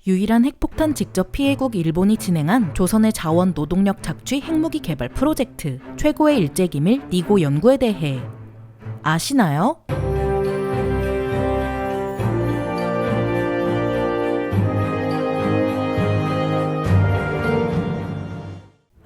유일한 핵폭탄 직접 피해국 일본이 진행한 조선의 자원 노동력 착취 핵무기 개발 프로젝트 최고의 일제기밀 니고 연구에 대해 아시나요?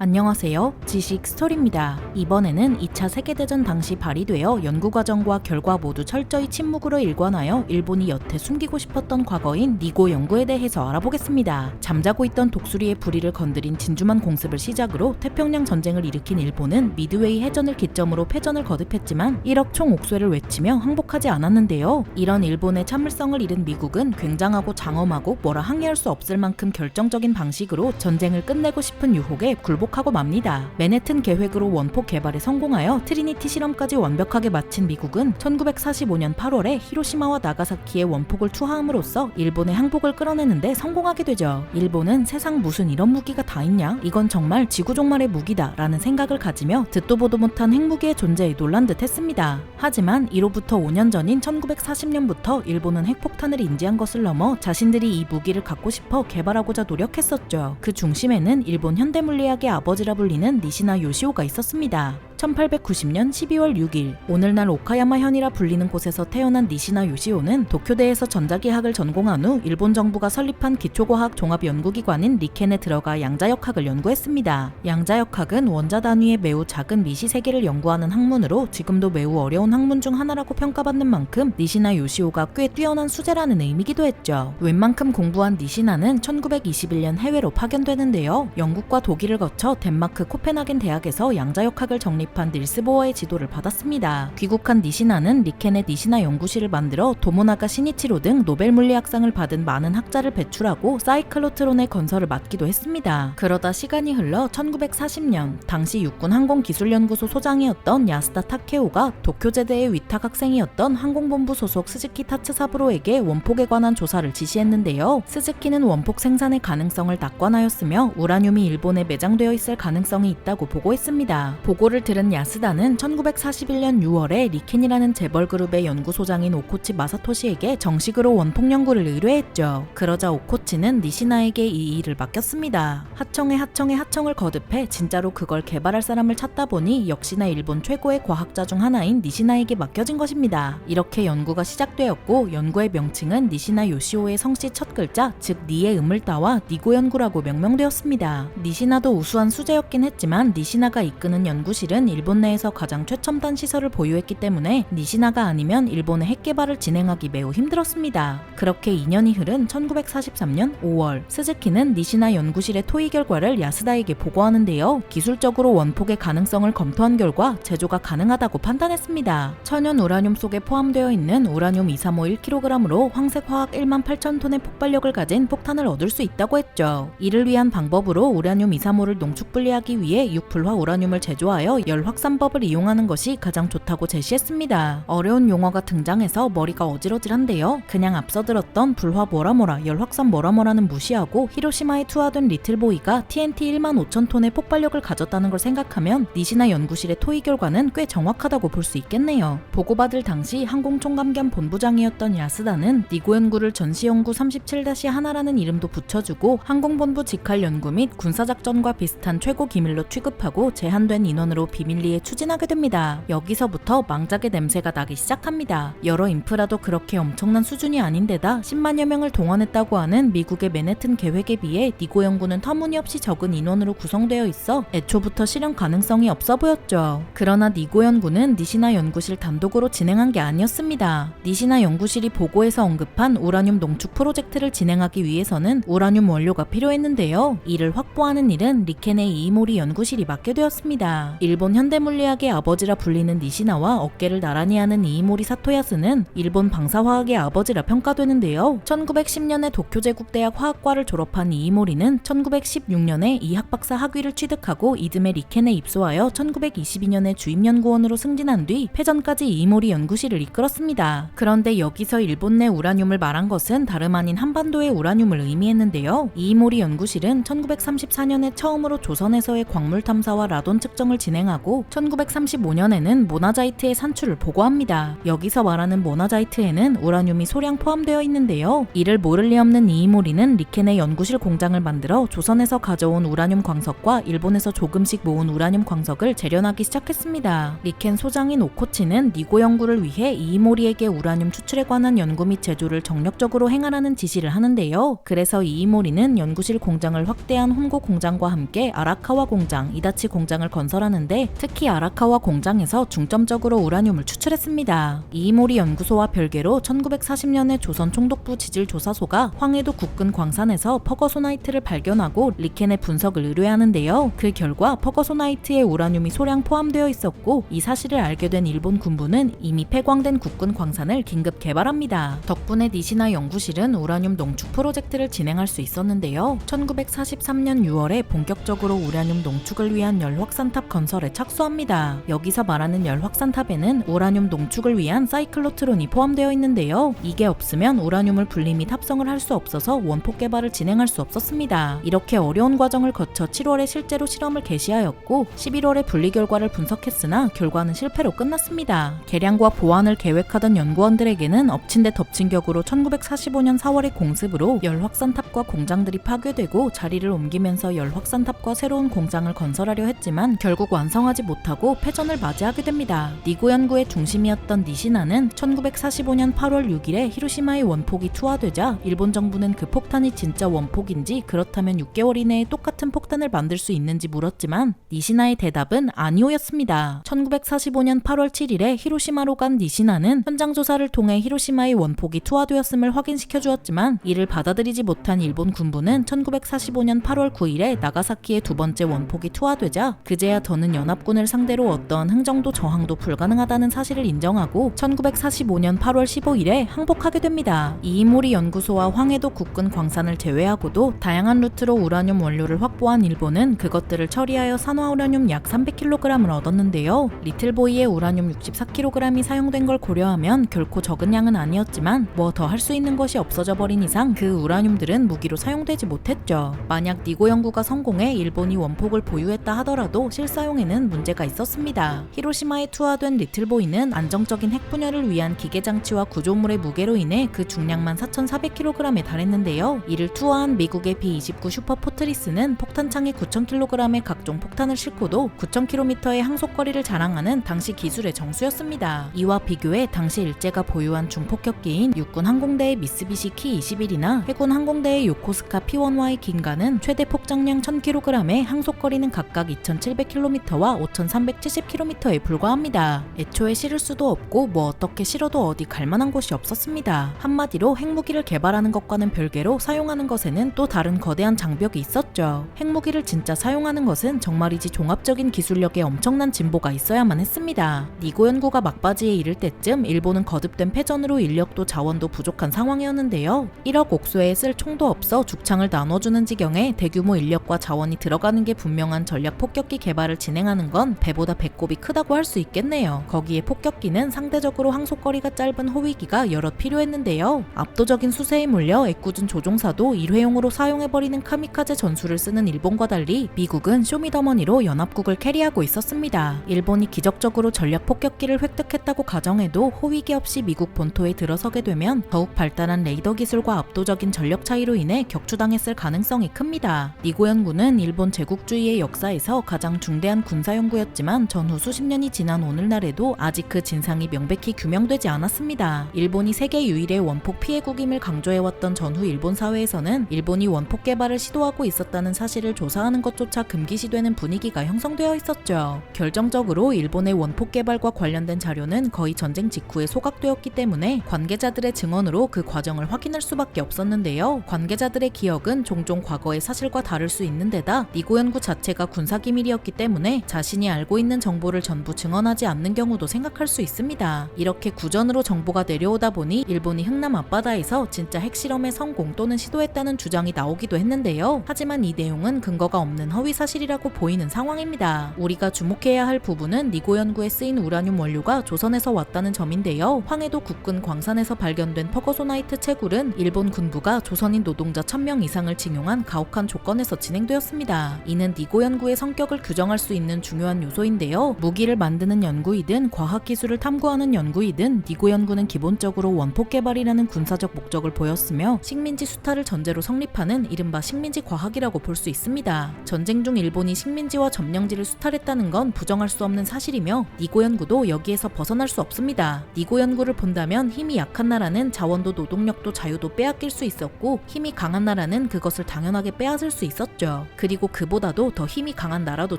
안녕하세요. 지식 스토리입니다. 이번에는 2차 세계대전 당시 발휘되어 연구과정과 결과 모두 철저히 침묵으로 일관하여 일본이 여태 숨기고 싶었던 과거인 니고 연구에 대해서 알아보겠습니다. 잠자고 있던 독수리의 부리를 건드린 진주만 공습을 시작으로 태평양 전쟁을 일으킨 일본은 미드웨이 해전을 기점으로 패전을 거듭했지만 1억 총 옥쇄를 외치며 항복하지 않았는데요. 이런 일본의 참을성을 잃은 미국은 굉장하고 장엄하고 뭐라 항의할 수 없을 만큼 결정적인 방식으로 전쟁을 끝내고 싶은 유혹에 굴복하고 맙니다. 맨해튼 계획으로 원폭 개발에 성공하여 트리니티 실험까지 완벽하게 마친 미국은 1945년 8월에 히로시마와 나가사키에 원폭을 투하함으로써 일본의 항복을 끌어내는데 성공하게 되죠. 일본은 세상 무슨 이런 무기가 다 있냐? 이건 정말 지구종말의 무기다 라는 생각을 가지며 듣도 보도 못한 핵무기의 존재에 놀란 듯 했습니다. 하지만 이로부터 5년 전인 1940년부터 일본은 핵폭탄을 인지한 것을 넘어 자신들이 이 무기를 갖고 싶어 개발하고자 노력했었죠. 그 중심에는 일본 현대물리학의 아버지라 불리는 니시나 요시오가 있었습니다. 1890년 12월 6일 오늘날 오카야마현이라 불리는 곳에서 태어난 니시나 요시오는 도쿄대에서 전자기학을 전공한 후 일본 정부가 설립한 기초과학 종합연구기관인 리켄에 들어가 양자역학을 연구했습니다. 양자역학은 원자 단위의 매우 작은 미시 세계를 연구하는 학문으로 지금도 매우 어려운 학문 중 하나라고 평가받는 만큼 니시나 요시오가 꽤 뛰어난 수재라는 의미기도 했죠. 웬만큼 공부한 니시나는 1921년 해외로 파견되는데요. 영국과 독일을 거쳐 덴마크 코펜하겐 대학에서 양자역학을 정립한 닐스 보어의 지도를 받았습니다. 귀국한 니시나는 리켄의 니시나 연구실을 만들어 도모나가 시니치로 등 노벨 물리학상을 받은 많은 학자를 배출하고 사이클로트론의 건설을 맡기도 했습니다. 그러다 시간이 흘러 1940년 당시 육군 항공기술연구소 소장이었던 야스다 타케오가 도쿄제대의 위탁 학생이었던 항공본부 소속 스즈키 타츠사부로에게 원폭에 관한 조사를 지시했는데요. 스즈키는 원폭 생산의 가능성을 낙관하였으며 우라늄이 일본에 매장되어 있을 가능성이 있다고 보고했습니다. 보고를 들은 야스다는 1941년 6월에 리켄이라는 재벌그룹의 연구소장인 오코치 마사토시에게 정식으로 원폭 연구를 의뢰했죠. 그러자 오코치는 니시나에게 이 일을 맡겼습니다. 하청을 거듭해 진짜로 그걸 개발할 사람을 찾다 보니 역시나 일본 최고의 과학자 중 하나인 니시나에게 맡겨진 것입니다. 이렇게 연구가 시작되었고 연구의 명칭은 니시나 요시오의 성씨 첫 글자 즉 니의 음을 따와 니고 연구라고 명명되었습니다. 니시나도 우수한 수재였긴 했지만 니시나가 이끄는 연구실은 일본 내에서 가장 최첨단 시설을 보유했기 때문에 니시나가 아니면 일본의 핵 개발을 진행하기 매우 힘들었습니다. 그렇게 2년이 흐른 1943년 5월 스즈키는 니시나 연구실의 토의 결과를 야스다에게 보고하는데요. 기술적으로 원폭의 가능성을 검토한 결과 제조가 가능하다고 판단했습니다. 천연 우라늄 속에 포함되어 있는 우라늄 235 1kg으로 황색 화학 18,000톤의 폭발력을 가진 폭탄을 얻을 수 있다고 했죠. 이를 위한 방법으로 우라늄 235를 농축 분리하기 위해 6불화 우라늄을 제조하여 열 확산법을 이용하는 것이 가장 좋다고 제시했습니다. 어려운 용어가 등장해서 머리가 어질어질한데요. 그냥 앞서 들었던 불화 뭐라뭐라 열 확산 뭐라뭐라는 무시하고 히로시마에 투하된 리틀보이가 TNT 15,000톤의 폭발력을 가졌다는 걸 생각하면 니시나 연구실의 토의 결과는 꽤 정확하다고 볼 수 있겠네요. 보고받을 당시 항공총감 겸 본부장이었던 야스다는 니고 연구를 전시연구 37-1라는 이름도 붙여주고 항공본부 직할 연구 및 군사작전과 비슷한 최고 기밀로 취급하고 제한된 인원으로 비밀리에 추진하게 됩니다. 여기서부터 망작의 냄새가 나기 시작합니다. 여러 인프라도 그렇게 엄청난 수준이 아닌데다 10만여 명을 동원했다고 하는 미국의 맨해튼 계획에 비해 니고 연구는 터무니없이 적은 인원으로 구성되어 있어 애초부터 실현 가능성이 없어 보였죠. 그러나 니고 연구는 니시나 연구실 단독으로 진행한 게 아니었습니다. 니시나 연구실이 보고에서 언급한 우라늄 농축 프로젝트를 진행하기 위해서는 우라늄 원료가 필요했는데요. 이를 확보하는 일은 리켄의 이이모리 연구실이 맡게 되었습니다. 일본 현대물리학의 아버지라 불리는 니시나와 어깨를 나란히 하는 이이모리 사토야스는 일본 방사화학의 아버지라 평가되는데요. 1910년에 도쿄제국대학 화학과를 졸업한 이이모리는 1916년에 이학박사 학위를 취득하고 이듬해 리켄에 입소하여 1922년에 주임연구원으로 승진한 뒤 패전까지 이이모리 연구실을 이끌었습니다. 그런데 여기서 일본 내 우라늄을 말한 것은 다름 아닌 한반도의 우라늄을 의미했는데요. 이이모리 연구실은 1934년에 처음으로 조선에서의 광물 탐사와 라돈 측정을 진행하고 하고 1935년에는 모나자이트의 산출을 보고합니다. 여기서 말하는 모나자이트에는 우라늄이 소량 포함되어 있는데요. 이를 모를 리 없는 이이모리는 리켄의 연구실 공장을 만들어 조선에서 가져온 우라늄 광석과 일본에서 조금씩 모은 우라늄 광석을 재련하기 시작했습니다. 리켄 소장인 오코치는 니고 연구를 위해 이이모리에게 우라늄 추출에 관한 연구 및 제조를 정력적으로 행하라는 지시를 하는데요. 그래서 이이모리는 연구실 공장을 확대한 홈고 공장과 함께 아라카와 공장, 이다치 공장을 건설하는데 특히 아라카와 공장에서 중점적으로 우라늄을 추출했습니다. 이이모리 연구소와 별개로 1940년에 조선 총독부 지질조사소가 황해도 국근 광산에서 퍼거소나이트를 발견하고 리켄의 분석을 의뢰하는데요. 그 결과 퍼거소나이트에 우라늄이 소량 포함되어 있었고 이 사실을 알게 된 일본 군부는 이미 폐광된 국근 광산을 긴급 개발합니다. 덕분에 니시나 연구실은 우라늄 농축 프로젝트를 진행할 수 있었는데요. 1943년 6월에 본격적으로 우라늄 농축을 위한 열확산탑 건설에 착수합니다. 여기서 말하는 열확산탑에는 우라늄 농축을 위한 사이클로트론이 포함되어 있는데요. 이게 없으면 우라늄을 분리 및 합성을 할 수 없어서 원폭 개발을 진행할 수 없었습니다. 이렇게 어려운 과정을 거쳐 7월에 실제로 실험을 개시하였고 11월에 분리 결과를 분석했으나 결과는 실패로 끝났습니다. 개량과 보완을 계획하던 연구원들에게는 엎친 데 덮친 격으로 1945년 4월의 공습으로 열확산탑과 공장들이 파괴되고 자리를 옮기면서 열확산탑과 새로운 공장을 건설하려 했지만 결국 완성하지 못하고 패전을 맞이하게 됩니다. 니고 연구의 중심이었던 니시나는 1945년 8월 6일에 히로시마의 원폭이 투하되자 일본 정부는 그 폭탄이 진짜 원폭인지 그렇다면 6개월 이내에 똑같은 폭탄을 만들 수 있는지 물었지만 니시나의 대답은 아니오였습니다. 1945년 8월 7일에 히로시마로 간 니시나는 현장 조사를 통해 히로시마의 원폭이 투하되었음을 확인시켜 주었지만 이를 받아들이지 못한 일본 군부는 1945년 8월 9일에 나가사키의 두 번째 원폭이 투하되자 그제야 더는 연합군을 상대로 어떠한 흥정도 저항도 불가능하다는 사실을 인정하고 1945년 8월 15일에 항복하게 됩니다. 이이모리 연구소와 황해도 국근 광산을 제외하고도 다양한 루트로 우라늄 원료를 확보한 일본은 그것들을 처리하여 산화 우라늄 약 300kg을 얻었는데요. 리틀보이의 우라늄 64kg이 사용된 걸 고려하면 결코 적은 양은 아니었지만 뭐 더 할 수 있는 것이 없어져 버린 이상 그 우라늄들은 무기로 사용되지 못했죠. 만약 니고 연구가 성공해 일본이 원폭을 보유했다 하더라도 실사용에는 문제가 있었습니다. 히로시마에 투하된 리틀보이는 안정적인 핵 분열을 위한 기계장치와 구조물의 무게로 인해 그 중량만 4,400kg에 달했는데요. 이를 투하한 미국의 B-29 슈퍼 포트리스는 폭탄창에 9,000kg의 각종 폭탄을 싣고도 9,000km의 항속거리를 자랑하는 당시 기술의 정수였습니다. 이와 비교해 당시 일제가 보유한 중폭격기인 육군 항공대의 미쓰비시 Ki-21이나 해군 항공대의 요코스카 P-1Y 긴가는 최대 폭장량 1,000kg에 항속거리는 각각 2,700km와 5,370km에 불과합니다. 애초에 실을 수도 없고 뭐 어떻게 실어도 어디 갈만한 곳이 없었습니다. 한마디로 핵무기를 개발하는 것과는 별개로 사용하는 것에는 또 다른 거대한 장벽이 있었죠. 핵무기를 진짜 사용하는 것은 정말이지 종합적인 기술력에 엄청난 진보가 있어야만 했습니다. 니고 연구가 막바지에 이를 때쯤 일본은 거듭된 패전으로 인력도 자원도 부족한 상황이었는데요. 1억 옥소에 쓸 총도 없어 죽창을 나눠주는 지경에 대규모 인력과 자원이 들어가는 게 분명한 전략 폭격기 개발을 진행하는 건 배보다 배꼽이 크다고 할 수 있겠네요. 거기에 폭격기는 상대적으로 항속거리가 짧은 호위기가 여럿 필요했는데요. 압도적인 수세에 몰려 애꿎은 조종사도 일회용으로 사용해버리는 카미카제 전술을 쓰는 일본과 달리 미국은 쇼미더머니로 연합국을 캐리하고 있었습니다. 일본이 기적적으로 전략 폭격기를 획득했다고 가정해도 호위기 없이 미국 본토에 들어서게 되면 더욱 발달한 레이더 기술과 압도적인 전력 차이로 인해 격추당했을 가능성이 큽니다. 니고 연구는 일본 제국주의의 역사에서 가장 중대한 군사 연구였지만 전후 수십 년이 지난 오늘날에도 아직 그 진상이 명백히 규명되지 않았습니다. 일본이 세계 유일의 원폭 피해국임을 강조해왔던 전후 일본 사회에서는 일본이 원폭 개발을 시도하고 있었다는 사실을 조사하는 것조차 금기시되는 분위기가 형성되어 있었죠. 결정적으로 일본의 원폭 개발과 관련된 자료는 거의 전쟁 직후에 소각되었기 때문에 관계자들의 증언으로 그 과정을 확인할 수밖에 없었는데요. 관계자들의 기억은 종종 과거의 사실과 다를 수 있는 데다 니고 연구 자체가 군사기밀이었기 때문에 자신이 알고 있는 정보를 전부 증언하지 않는 경우도 생각할 수 있습니다. 이렇게 구전으로 정보가 내려오다 보니 일본이 흥남 앞바다에서 진짜 핵실험에 성공 또는 시도했다는 주장이 나오기도 했는데요. 하지만 이 내용은 주장은 근거가 없는 허위 사실이라고 보이는 상황입니다. 우리가 주목해야 할 부분은 니고 연구에 쓰인 우라늄 원료가 조선에서 왔다는 점인데요. 황해도 국군 광산에서 발견된 퍼거소나이트 채굴은 일본 군부가 조선인 노동자 1000명 이상을 징용한 가혹한 조건에서 진행되었습니다. 이는 니고 연구의 성격을 규정할 수 있는 중요한 요소인데요. 무기를 만드는 연구이든 과학기술을 탐구하는 연구이든 니고 연구는 기본적으로 원폭 개발이라는 군사적 목적을 보였으며 식민지 수탈을 전제로 성립하는 이른바 식민지 과학이라고 볼 수 있습니다. 전쟁 중 일본이 식민지와 점령지를 수탈했다는 건 부정할 수 없는 사실이며 니고 연구도 여기에서 벗어날 수 없습니다. 니고 연구를 본다면 힘이 약한 나라는 자원도 노동력도 자유도 빼앗길 수 있었고 힘이 강한 나라는 그것을 당연하게 빼앗을 수 있었죠. 그리고 그보다도 더 힘이 강한 나라도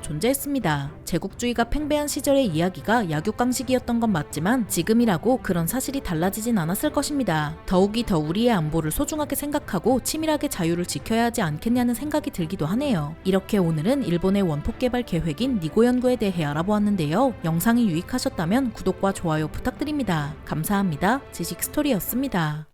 존재했습니다. 제국주의가 팽배한 시절의 이야기가 약육강식이었던 건 맞지만 지금이라고 그런 사실이 달라지진 않았을 것입니다. 더욱이 더 우리의 안보를 소중하게 생각하고 치밀하게 자유를 지켜야 하지 않겠냐는 생각이 들기도 하네요. 이렇게 오늘은 일본의 원폭 개발 계획인 니고 연구에 대해 알아보았는데요. 영상이 유익하셨다면 구독과 좋아요 부탁드립니다. 감사합니다. 지식 스토리였습니다.